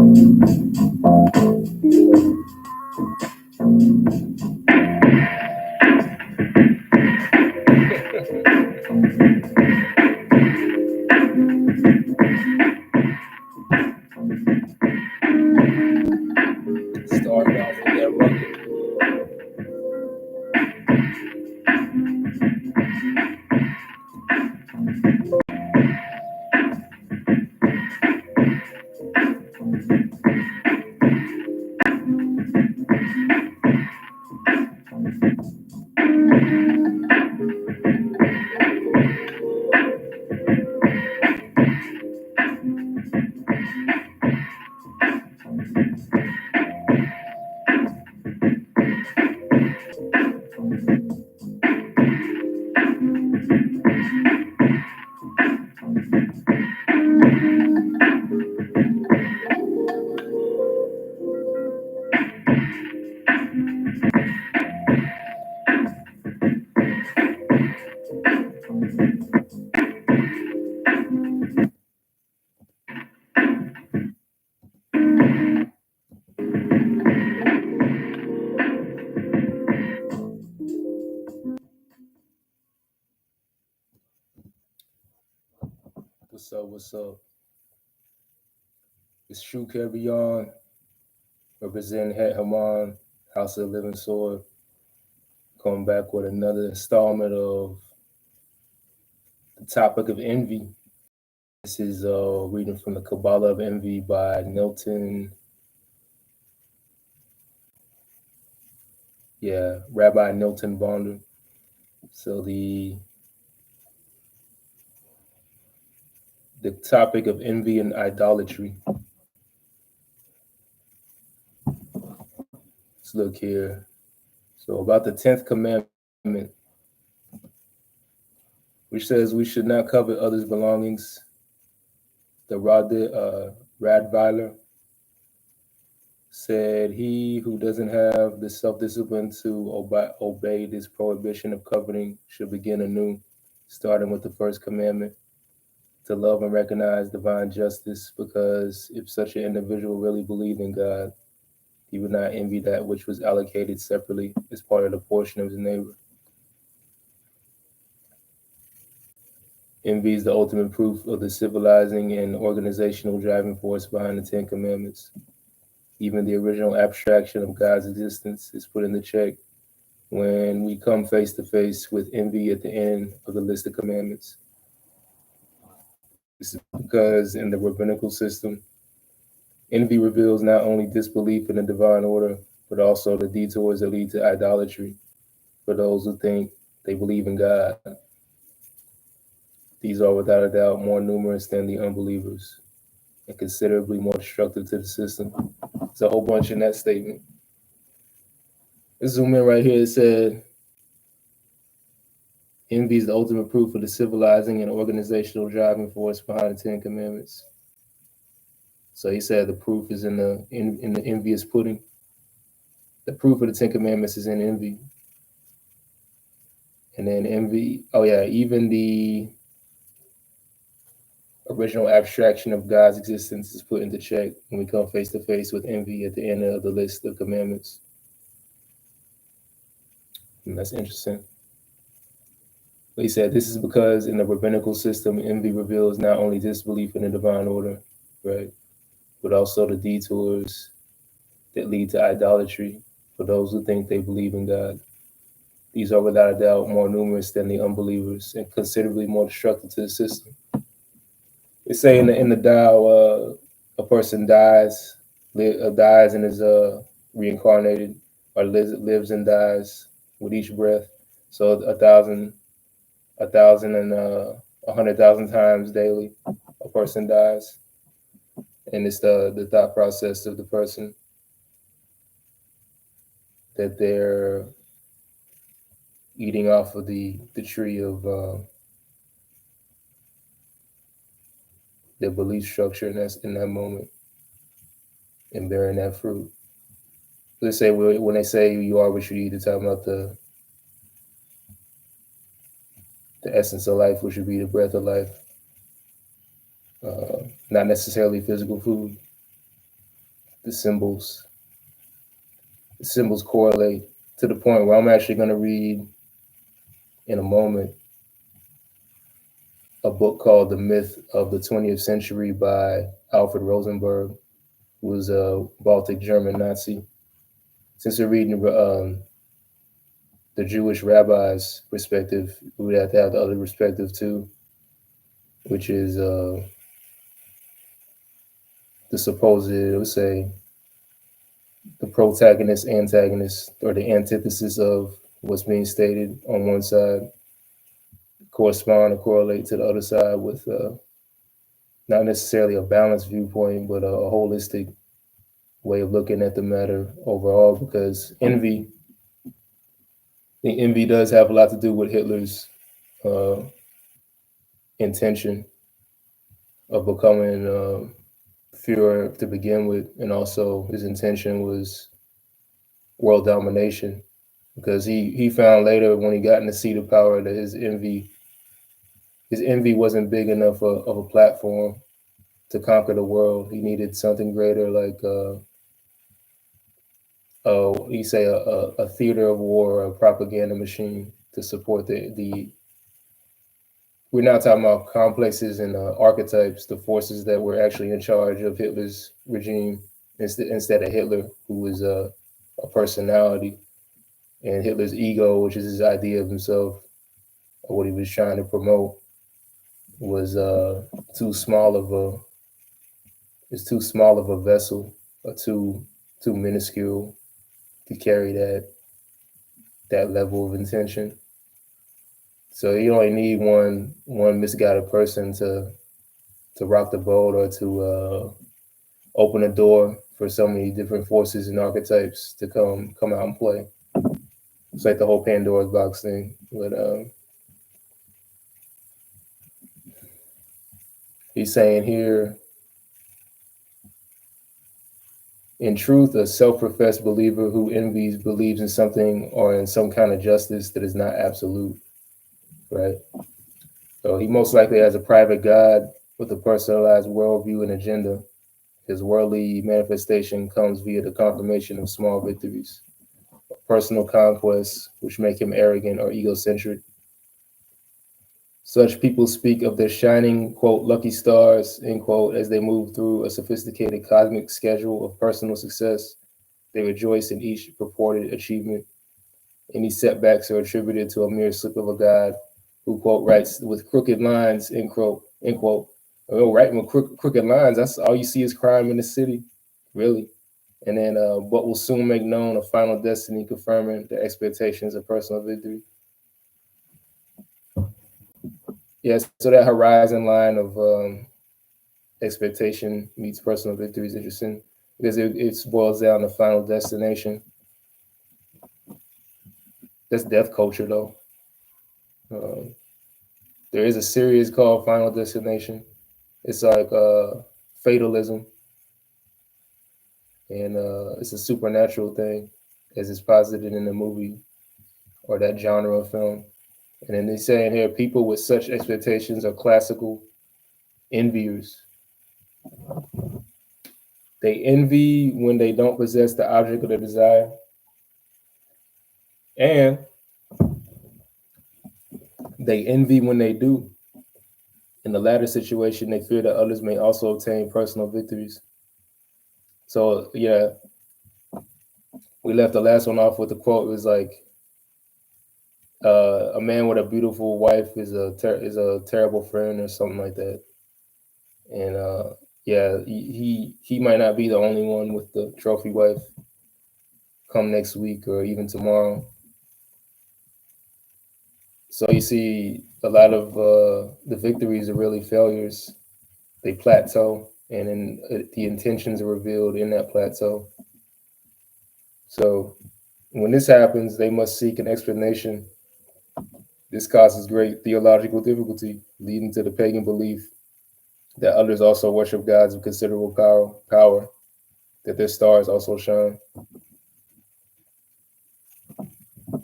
Starting off with that rugged. What's up? What's up? It's True Carry On, representing Het Haman, House of the Living Sword. Coming back with another installment of the topic of envy. This is reading from the Kabbalah of Envy by Rabbi Nilton Bonder. So the topic of envy and idolatry. Let's look here. So about the 10th commandment, which says we should not covet others' belongings. The Radweiler said, he who doesn't have the self-discipline to obey this prohibition of coveting should begin anew, starting with the first commandment, to love and recognize divine justice, because if such an individual really believed in God, he would not envy that which was allocated separately as part of the portion of his neighbor. Envy is the ultimate proof of the civilizing and organizational driving force behind the 10 Commandments. Even the original abstraction of God's existence is put into check when we come face to face with envy at the end of the list of commandments. This is because in the rabbinical system, envy reveals not only disbelief in the divine order, but also the detours that lead to idolatry for those who think they believe in God. These are without a doubt more numerous than the unbelievers and considerably more destructive to the system. There's a whole bunch in that statement. Let's zoom in right here. It said, envy is the ultimate proof of the civilizing and organizational driving force behind the 10 Commandments. So he said the proof is in the envious pudding. The proof of the 10 Commandments is in envy. And then envy, even the original abstraction of God's existence is put into check when we come face to face with envy at the end of the list of commandments. And that's interesting. But he said this is because in the rabbinical system, envy reveals not only disbelief in the divine order, right, but also the detours that lead to idolatry for those who think they believe in God. These are without a doubt more numerous than the unbelievers and considerably more destructive to the system. They say in the Tao, a person dies and is reincarnated, or lives and dies with each breath. So 1,000 and 100,000 times daily, a person dies, and it's the thought process of the person that they're eating off of the tree of their belief structure, and that's in that moment, and bearing that fruit. They say when they say you are what you eat, they're talking about the essence of life, which would be the breath of life, not necessarily physical food. the symbols. The symbols correlate to the point where I'm actually going to read in a moment a book called The Myth of the 20th Century by Alfred Rosenberg, who was a Baltic German Nazi. Since we're reading the Jewish rabbi's perspective, we would have to have the other perspective too, which is the supposed, let's say, the protagonist, antagonist, or the antithesis of what's being stated on one side correspond or correlate to the other side with not necessarily a balanced viewpoint, but a holistic way of looking at the matter overall. Because the envy does have a lot to do with Hitler's uh, intention of becoming Führer to begin with, and also his intention was world domination. Because he found later when he got in the seat of power that his envy wasn't big enough of a platform to conquer the world. He needed something greater, like you say a theater of war, or a propaganda machine to support the. We're not talking about complexes and archetypes, the forces that were actually in charge of Hitler's regime, instead of Hitler, who was a personality, and Hitler's ego, which is his idea of himself, or what he was trying to promote, was too small of a is too small of a vessel, or too minuscule to carry that level of intention. So you only need one misguided person to rock the boat, or to open a door for so many different forces and archetypes to come out and play. It's like the whole Pandora's box thing. But he's saying here, in truth, a self-professed believer who envies believes in something or in some kind of justice that is not absolute, right? So he most likely has a private God with a personalized worldview and agenda. His worldly manifestation comes via the confirmation of small victories, personal conquests, which make him arrogant or egocentric. Such people speak of their shining, quote, lucky stars, end quote, as they move through a sophisticated cosmic schedule of personal success. They rejoice in each purported achievement. Any setbacks are attributed to a mere slip of a god who, quote, writes with crooked lines, end quote, end quote. Oh, writing with crooked lines, that's all you see is crime in the city, really. And then, but will soon make known a final destiny confirming the expectations of personal victory. Yeah, so that horizon line of expectation meets personal victory is interesting, because it boils down to final destination. That's death culture, though. Um, there is a series called Final Destination. It's like fatalism, and it's a supernatural thing, as it's posited in the movie or that genre of film. And then they say in here, people with such expectations are classical enviers. They envy when they don't possess the object of their desire, and they envy when they do. In the latter situation, they fear that others may also obtain personal victories. So yeah, we left the last one off with the quote. It was like, a man with a beautiful wife is a terrible friend, or something like that. And yeah, he might not be the only one with the trophy wife come next week or even tomorrow. So you see, a lot of the victories are really failures. They plateau, and then the intentions are revealed in that plateau. So when this happens, they must seek an explanation. This causes great theological difficulty, leading to the pagan belief that others also worship gods of considerable power, that their stars also shine.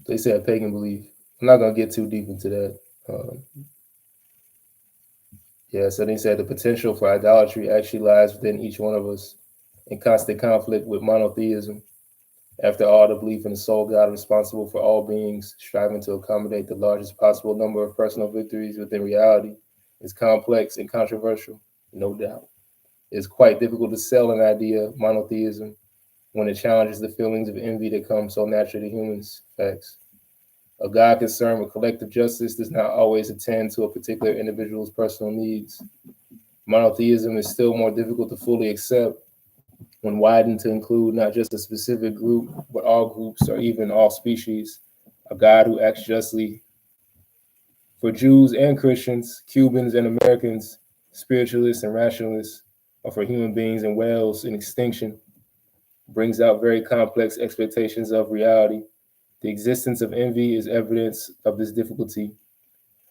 They say a pagan belief. I'm not gonna get too deep into that. Yeah, so they said the potential for idolatry actually lies within each one of us. in constant conflict with monotheism. After all, the belief in the sole God responsible for all beings, striving to accommodate the largest possible number of personal victories within reality, is complex and controversial, no doubt. It's quite difficult to sell an idea, monotheism, when it challenges the feelings of envy that come so naturally to humans. Facts. A God concerned with collective justice does not always attend to a particular individual's personal needs. Monotheism is still more difficult to fully accept when widened to include not just a specific group, but all groups or even all species. A God who acts justly for Jews and Christians, Cubans and Americans, spiritualists and rationalists, or for human beings and whales in extinction, brings out very complex expectations of reality. The existence of envy is evidence of this difficulty.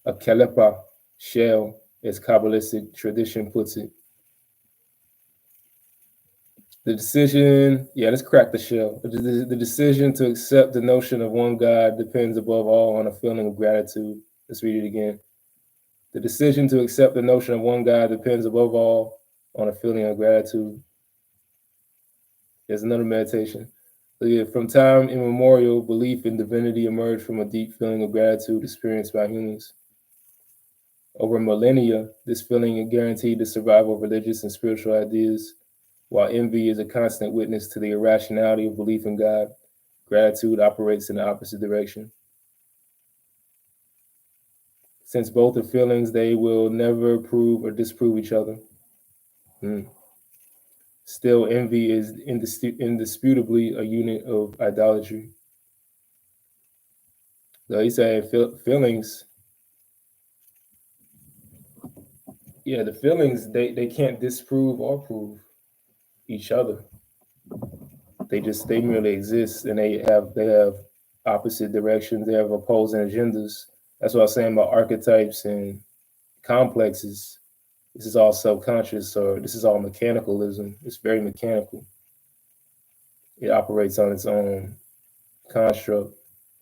A kalepa, shell, as Kabbalistic tradition puts it. The decision, let's crack the shell. The decision to accept the notion of one God depends above all on a feeling of gratitude. Let's read it again. The decision to accept the notion of one God depends above all on a feeling of gratitude. There's another meditation. From time immemorial, belief in divinity emerged from a deep feeling of gratitude experienced by humans. Over millennia, this feeling guaranteed the survival of religious and spiritual ideas. While envy is a constant witness to the irrationality of belief in God, gratitude operates in the opposite direction. Since both are feelings, they will never prove or disprove each other. Still, envy is indisputably a unit of idolatry. So he said feelings, the feelings, they can't disprove or prove each other. They merely exist, and they have opposite directions. They have opposing agendas. That's what I was saying about archetypes and complexes. This is all subconscious, or this is all mechanicalism. It's very mechanical. It operates on its own construct.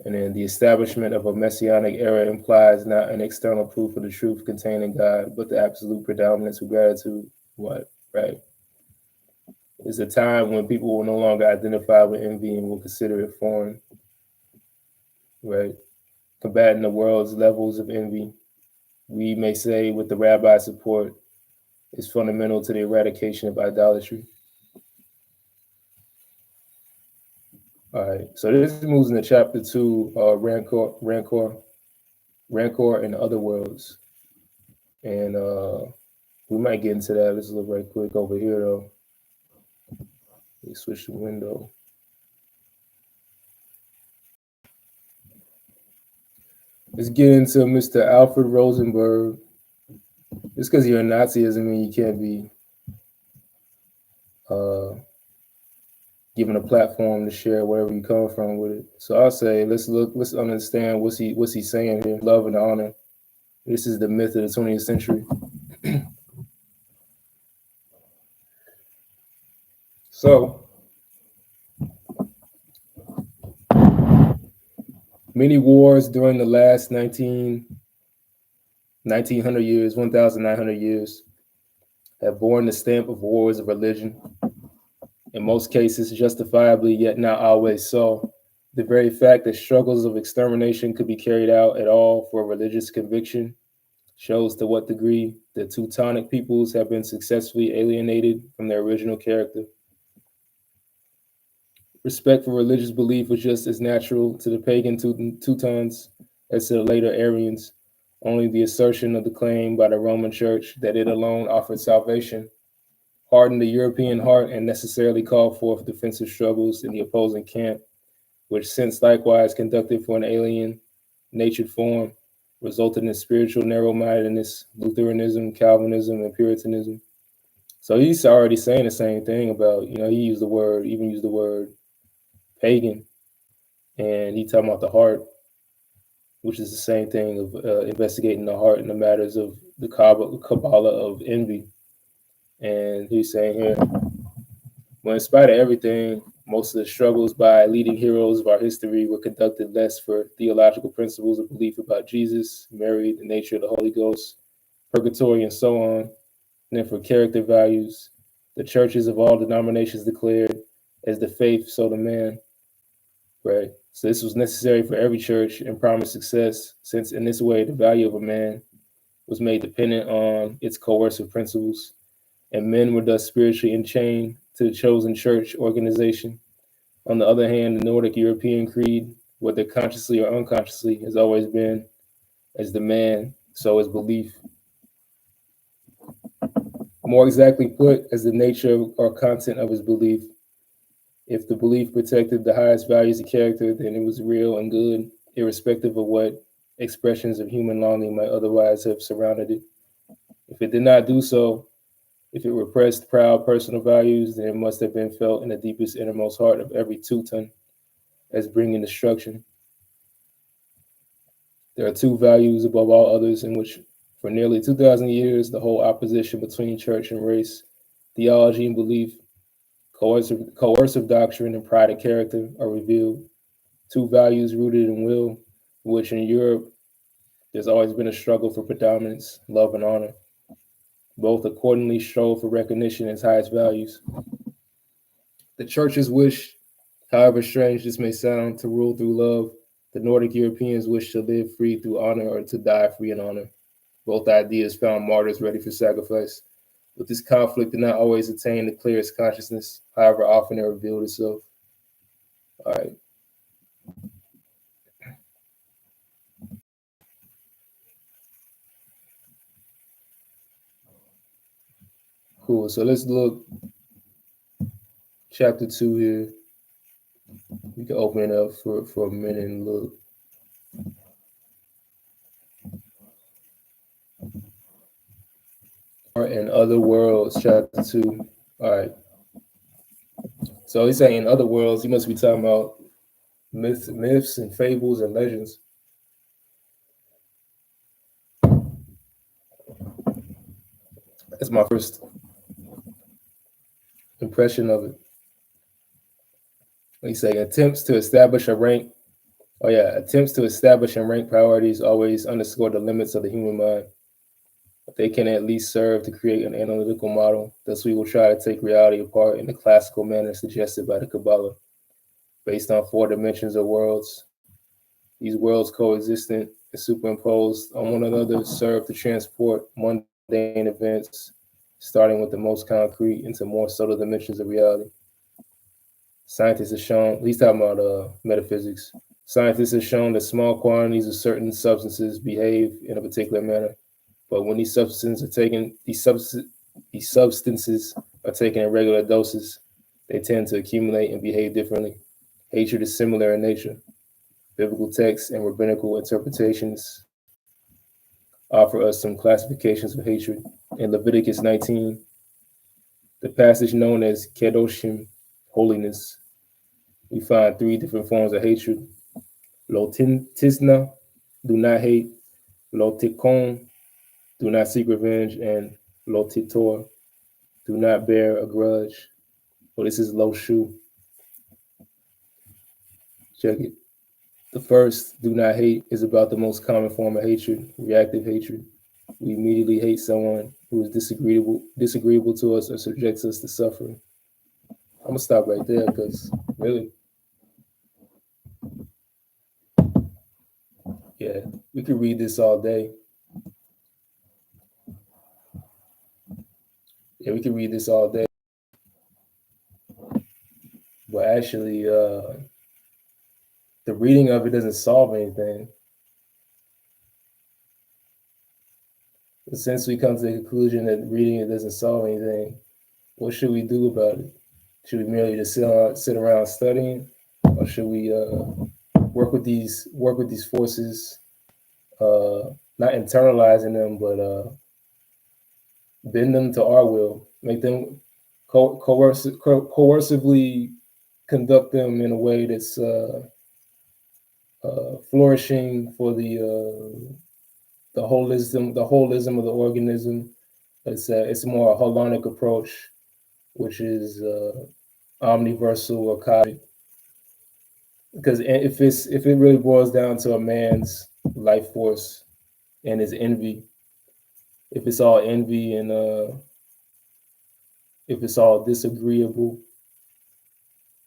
And then the establishment of a messianic era implies not an external proof of the truth contained in God, but the absolute predominance of gratitude. What? Right? It's a time when people will no longer identify with envy and will consider it foreign. Right? Combating the world's levels of envy, we may say, with the rabbi's support, is fundamental to the eradication of idolatry. All right, so this moves into chapter 2, rancor, and other worlds. And we might get into that. Let's look right quick over here, though. Let me switch the window. Let's get into Mr. Alfred Rosenberg. Just because you're a Nazi doesn't mean you can't be given a platform to share wherever you come from with it. So I'll say, let's understand what's he saying here. Love and honor. This is the myth of the 20th century. So, many wars during the last 1900 years, 1,900 years, have borne the stamp of wars of religion. In most cases, justifiably, yet not always so. The very fact that struggles of extermination could be carried out at all for religious conviction shows to what degree the Teutonic peoples have been successfully alienated from their original character. Respect for religious belief was just as natural to the pagan Teutons as to the later Aryans. Only the assertion of the claim by the Roman Church that it alone offered salvation hardened the European heart and necessarily called forth defensive struggles in the opposing camp, which since likewise conducted for an alien natured form, resulted in spiritual narrow-mindedness, Lutheranism, Calvinism, and Puritanism. So he's already saying the same thing about, he used the word pagan, and he talking about the heart, which is the same thing of investigating the heart in the matters of the Kabbalah of envy. And he's saying here, well, in spite of everything, most of the struggles by leading heroes of our history were conducted less for theological principles of belief about Jesus, Mary, the nature of the Holy Ghost, purgatory, and so on, than for character values, The churches of all denominations declared, as the faith, so the man, right? So this was necessary for every church and promised success, since in this way the value of a man was made dependent on its coercive principles, and men were thus spiritually enchained to the chosen church organization. On the other hand, the Nordic European creed, whether consciously or unconsciously, has always been as the man, so is belief. More exactly put, as the nature or content of his belief. If the belief protected the highest values of character, then it was real and good, irrespective of what expressions of human longing might otherwise have surrounded it. If it did not do so, if it repressed proud personal values, then it must have been felt in the deepest innermost heart of every Teuton as bringing destruction. There are two values above all others in which, for nearly 2,000 years, the whole opposition between church and race, theology and belief, coercive doctrine, and pride of character are revealed. Two values rooted in will, which in Europe there's always been a struggle for predominance, love, and honor. Both accordingly strove for recognition as highest values. The churches wish, however strange this may sound, to rule through love. The Nordic Europeans wish to live free through honor or to die free in honor. Both ideas found martyrs ready for sacrifice. But this conflict did not always attain the clearest consciousness, however often it revealed itself. All right. Cool. So let's look chapter 2 here. We can open it up for a minute and look. In other worlds, chapter 2. All right. So he's saying in other worlds, he must be talking about myths and fables and legends. That's my first impression of it. He's saying attempts to establish and rank priorities always underscore the limits of the human mind. But they can at least serve to create an analytical model. Thus, we will try to take reality apart in the classical manner suggested by the Kabbalah, based on 4 dimensions of worlds. These worlds coexistent and superimposed on one another serve to transport mundane events, starting with the most concrete into more subtle dimensions of reality. Scientists have shown, he's talking about metaphysics. Scientists have shown that small quantities of certain substances behave in a particular manner, but when these substances are taken in regular doses, they tend to accumulate and behave differently. Hatred is similar in nature. Biblical texts and rabbinical interpretations offer us some classifications of hatred. In Leviticus 19, the passage known as Kedoshim, holiness, we find 3 different forms of hatred. Lo tisna, do not hate. Lo tikon, do not seek revenge. And lo titor, do not bear a grudge. Well, this is lo shu. Check it. The first, do not hate, is about the most common form of hatred, reactive hatred. We immediately hate someone who is disagreeable to us or subjects us to suffering. I'm gonna stop right there because really, yeah, we could read this all day. Yeah, we could read this all day. But actually, the reading of it doesn't solve anything. But since we come to the conclusion that reading it doesn't solve anything, what should we do about it? Should we merely just sit around studying, or should we work with these forces, not internalizing them, but bend them to our will, make them coercively conduct them in a way that's flourishing for the holism of the organism. It's more a holonic approach, which is omniversal or cosmic. Because if it really boils down to a man's life force and his envy, if it's all envy and if it's all disagreeable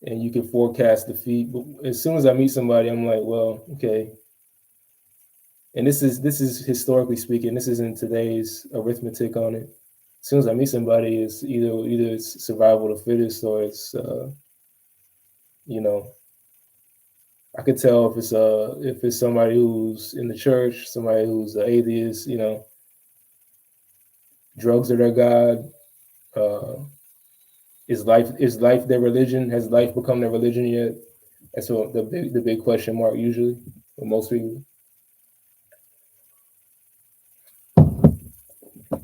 and you can forecast defeat. But as soon as I meet somebody, I'm like, well, okay. And this is historically speaking. This isn't today's arithmetic on it. As soon as I meet somebody, it's either it's survival of the fittest or it's you know, I could tell if it's somebody who's in the church, somebody who's an atheist. Drugs are their god. Uh, is life their religion? Has life become their religion yet? That's what the big question mark usually for most people.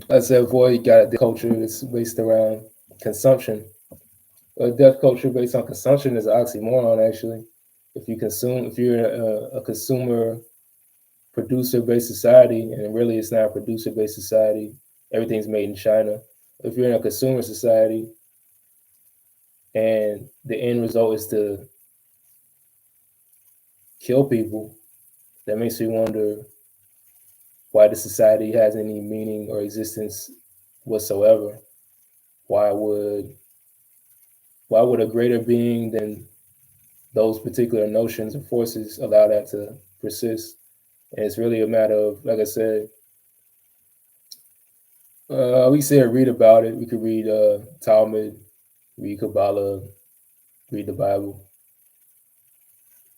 I said before, you got a culture that's based around consumption. A death culture based on consumption is an oxymoron, actually. If you're a consumer producer based society, and really it's not a producer based society, everything's made in China. If you're in a consumer society and the end result is to kill people, that makes me wonder why the society has any meaning or existence whatsoever. Why would why would a greater being than those particular notions or forces allow that to persist? And it's really a matter of, like I said, we say read about it. We could read Talmud, read Kabbalah, read the Bible.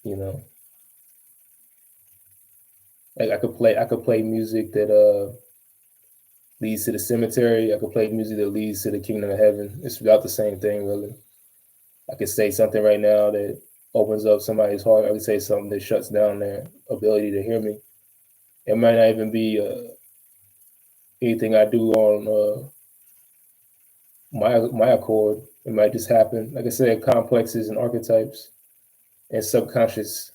You know, like I could play music that leads to the cemetery. I could play music that leads to the kingdom of heaven. It's about the same thing, really. I could say something right now that opens up somebody's heart. I could say something that shuts down their ability to hear me. It might not even be anything I do on my accord. It might just happen. Like I said, complexes and archetypes and subconscious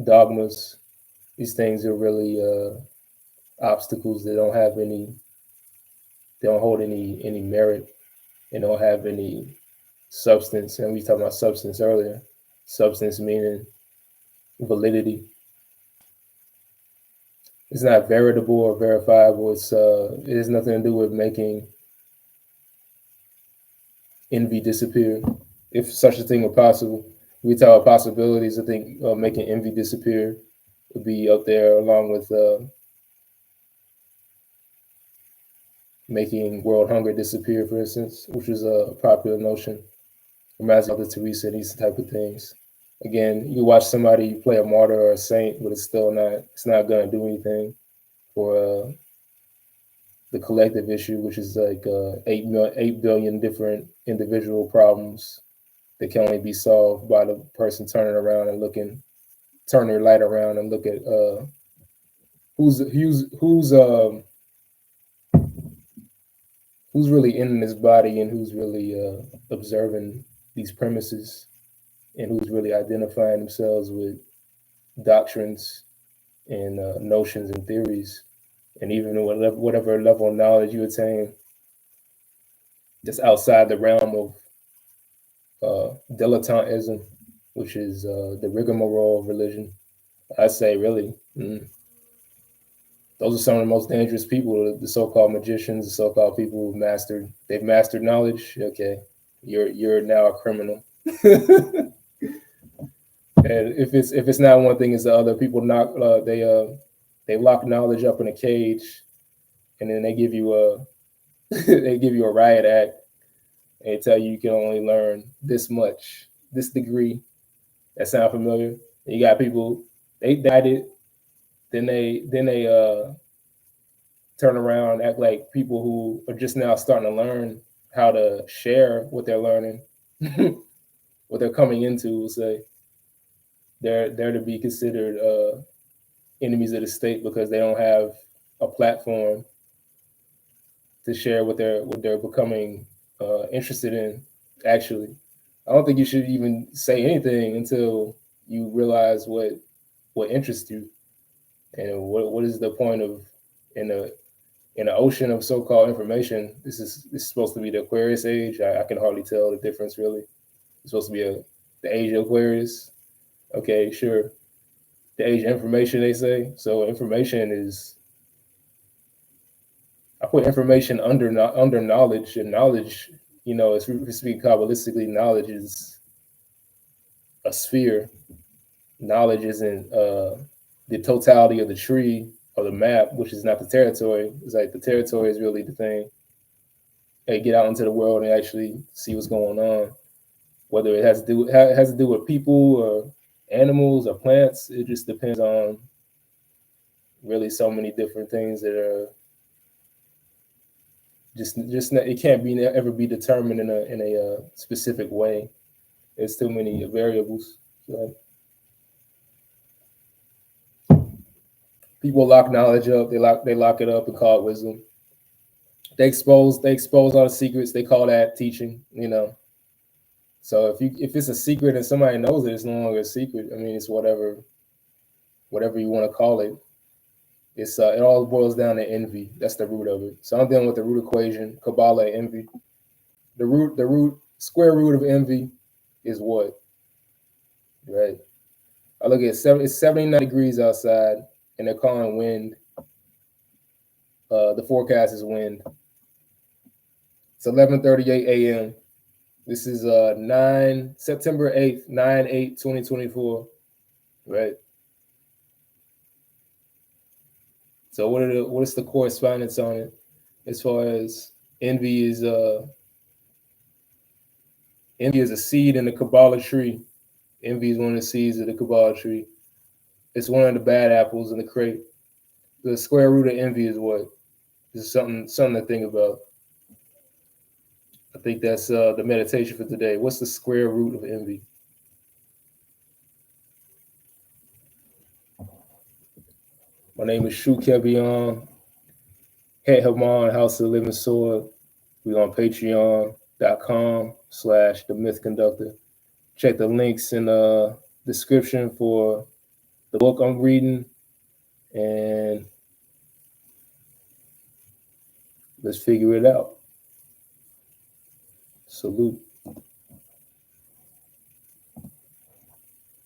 dogmas. These things are really obstacles that don't have any. They don't hold any merit. They don't have any substance. And we talked about substance earlier. Substance meaning validity. It's not veritable or verifiable. It has nothing to do with making envy disappear. If such a thing were possible, we talk about possibilities. I think making envy disappear would be up there along with making world hunger disappear, for instance, which is a popular notion. Reminds me of the Teresa, these type of things. Again, you watch somebody play a martyr or a saint, but it's not going to do anything for the collective issue, which is like 8 billion different individual problems that can only be solved by the person turn their light around and look at who's really in this body and who's really observing these premises and who's really identifying themselves with doctrines and notions and theories, and even whatever level of knowledge you attain that's outside the realm of dilettantism, which is the rigmarole of religion. I say, really, those are some of the most dangerous people. The so-called magicians, the so-called people they've mastered knowledge. Okay, you're now a criminal. And if it's not one thing, it's the other. People they lock knowledge up in a cage, and then they give you a they give you a riot act, and they tell you can only learn this much, this degree. That sound familiar? You got people they died it, then they turn around and act like people who are just now starting to learn how to share what they're learning, what they're coming into. Will say they're to be considered enemies of the state because they don't have a platform to share what they're becoming interested in. Actually, I don't think you should even say anything until you realize what interests you and what is the point of in a in an ocean of so-called information. This is supposed to be the Aquarius age. I can hardly tell the difference really. It's supposed to be the age of Aquarius. Okay, sure. The age of information, they say. So information is I put information under knowledge, and knowledge, if we speak Kabbalistically, knowledge is a sphere. Knowledge isn't the totality of the tree or the map, which is not the territory. It's like the territory is really the thing. Hey, get out into the world and actually see what's going on. Whether it has to do with people or animals or plants, it just depends on really so many different things that are just it can't be ever be determined in a specific way. There's too many variables. So people lock knowledge up. They lock it up and call it wisdom. They expose all the secrets. They call that teaching. So if it's a secret and somebody knows it, it's no longer a secret. I mean, it's whatever you want to call it. It's it all boils down to envy. That's the root of it. So I'm dealing with the root equation, Kabbalah, envy. The square root of envy is what? Right. I look at it's 79 degrees outside, and they're calling wind. The forecast is wind. It's 11:38 a.m. This is September 8th, 9/8/2024. Right. So what is the correspondence on it as far as envy is a seed in the Kabbalah tree. Envy is one of the seeds of the Kabbalah tree. It's one of the bad apples in the crate. The square root of envy is what? This is something to think about. I think that's the meditation for today. What's the square root of envy? My name is Shu Kevion, Het Haman, House of the Living Sword. We're on patreon.com/The Myth Conductor. Check the links in the description for the book I'm reading, and let's figure it out. Salute.